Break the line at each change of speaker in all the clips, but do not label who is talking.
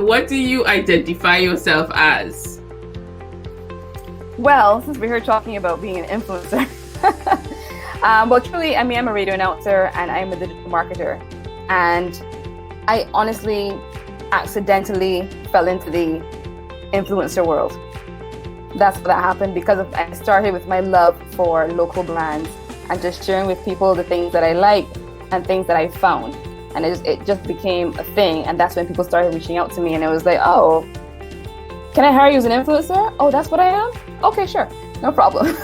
what do you identify yourself as?
Well, since we're here talking about being an influencer, well, truly, I mean, I'm a radio announcer and I'm a digital marketer. And I honestly accidentally fell into the influencer world. That's what happened because I started with my love for local brands and just sharing with people the things that I like and things that I found. And it just became a thing. And that's when people started reaching out to me and it was like, oh, can I hire you as an influencer? Oh, that's what I am? Okay, sure. No problem.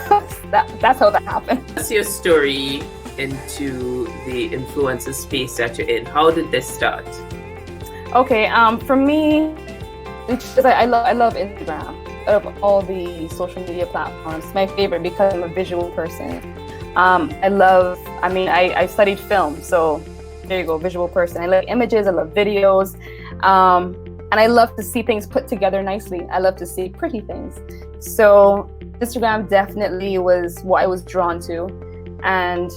That's how that happened.
What's your story into the influencer space that you're in? How did this start?
Okay, for me, because I love Instagram. Out of all the social media platforms, my favorite because I'm a visual person. I studied film, so there you go, visual person. I love images, I love videos, and I love to see things put together nicely. I love to see pretty things. So Instagram definitely was what I was drawn to, and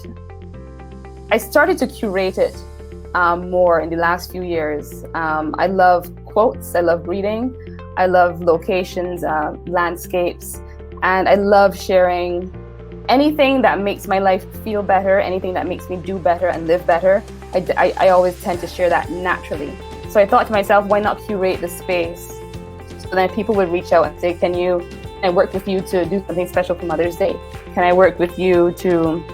I started to curate it more in the last few years. I love quotes, I love reading, I love locations, landscapes, and I love sharing anything that makes my life feel better, anything that makes me do better and live better. I always tend to share that naturally. So I thought to myself, why not curate the space? So then people would reach out and say, can I work with you to do something special for Mother's Day? Can I work with you to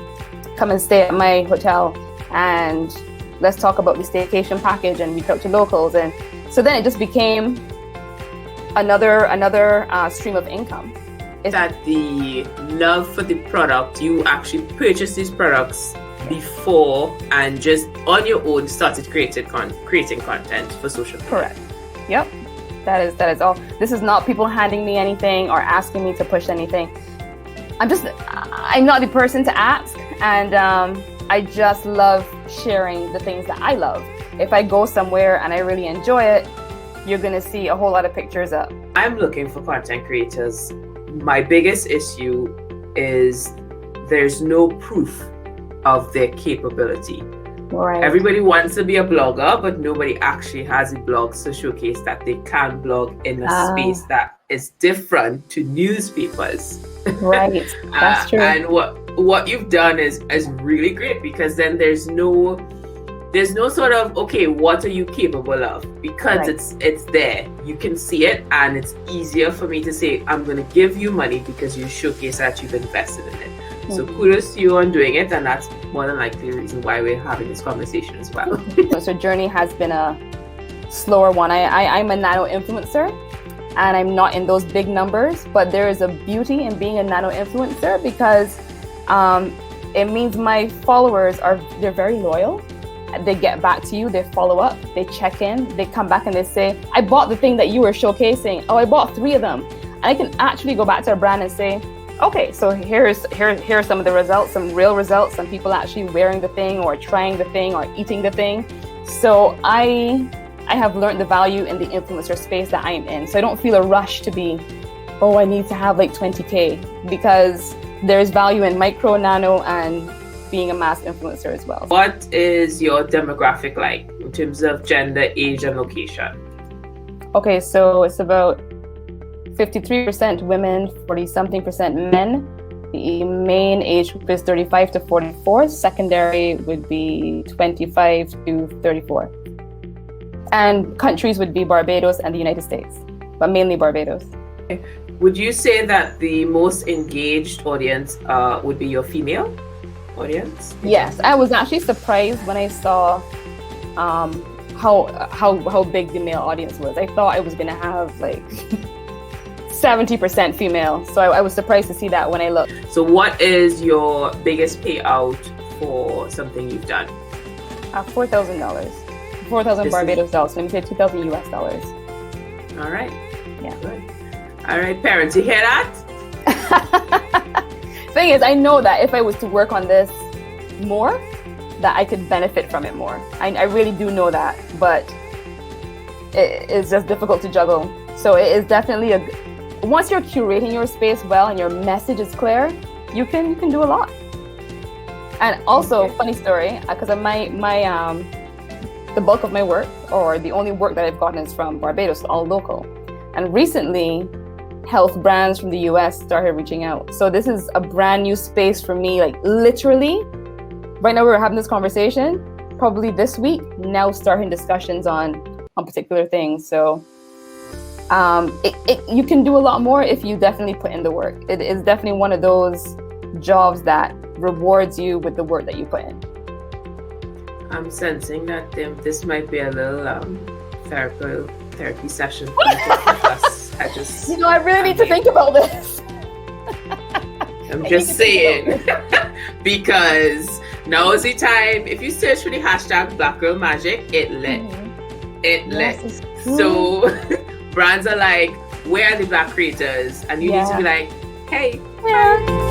come and stay at my hotel and let's talk about the staycation package and reach out to locals? And so then it just became another stream of income.
That the love for the product, you actually purchased these products before and just on your own started creating content for social media.
Correct. Yep. That is all. This is not people handing me anything or asking me to push anything. I'm not the person to ask, and I just love sharing the things that I love. If I go somewhere and I really enjoy it, you're gonna see a whole lot of pictures up.
I'm looking for content creators. My biggest issue is there's no proof of their capability.
Right.
Everybody wants to be a blogger, but nobody actually has a blog to showcase that they can blog in a space that is different to newspapers.
Right, that's true.
And what you've done is really great, because then there's no sort of, okay, what are you capable of? Because it's there. You can see it, and it's easier for me to say, I'm going to give you money because you showcase that you've invested in it. Mm-hmm. So kudos to you on doing it, and that's more than likely the reason why we're having this conversation as well.
So journey has been a slower one. I'm a Nano-Influencer, and I'm not in those big numbers, but there is a beauty in being a Nano-Influencer because it means my followers they're very loyal. They get back to you, they follow up, they check in, they come back and they say, I bought the thing that you were showcasing. Oh, I bought 3 of them. And I can actually go back to a brand and say, okay, so here are some of the results, some real results, some people actually wearing the thing or trying the thing or eating the thing. So I have learned the value in the influencer space that I am in. So I don't feel a rush to be, oh, I need to have like 20K, because there's value in micro, nano, and being a mass influencer as well.
What is your demographic like in terms of gender, age, and location?
Okay, so it's about 53% women, 40-something% men. The main age group is 35 to 44. Secondary would be 25 to 34. And countries would be Barbados and the United States, but mainly Barbados.
Would you say that the most engaged audience would be your female audience?
Yes, I was actually surprised when I saw how big the male audience was. I thought I was gonna have like 70% female, so I was surprised to see that when I looked.
So what is your biggest payout for something you've done?
$4,000. 4,000 Barbados dollars. Let me say $2,000 US dollars.
All right.
Yeah.
Good. All right, parents, you hear that?
Thing is, I know that if I was to work on this more, that I could benefit from it more. I really do know that, but it's just difficult to juggle. So it is definitely once you're curating your space well and your message is clear, you can do a lot. And also, funny story, because the bulk of my work, or the only work that I've gotten, is from Barbados, all local. And recently, health brands from the US started reaching out. So this is a brand new space for me, like literally. Right now we're having this conversation, probably this week, now starting discussions on particular things. So you can do a lot more if you definitely put in the work. It is definitely one of those jobs that rewards you with the work that you put in.
I'm sensing that this might be a little therapy session for us.
I really need to think about this.
I'm just saying, because now is the time. If you search for the hashtag Black Girl Magic, it lit. It lit. So brands are like, where are the Black creators? And you need to be like, hey.
Yeah.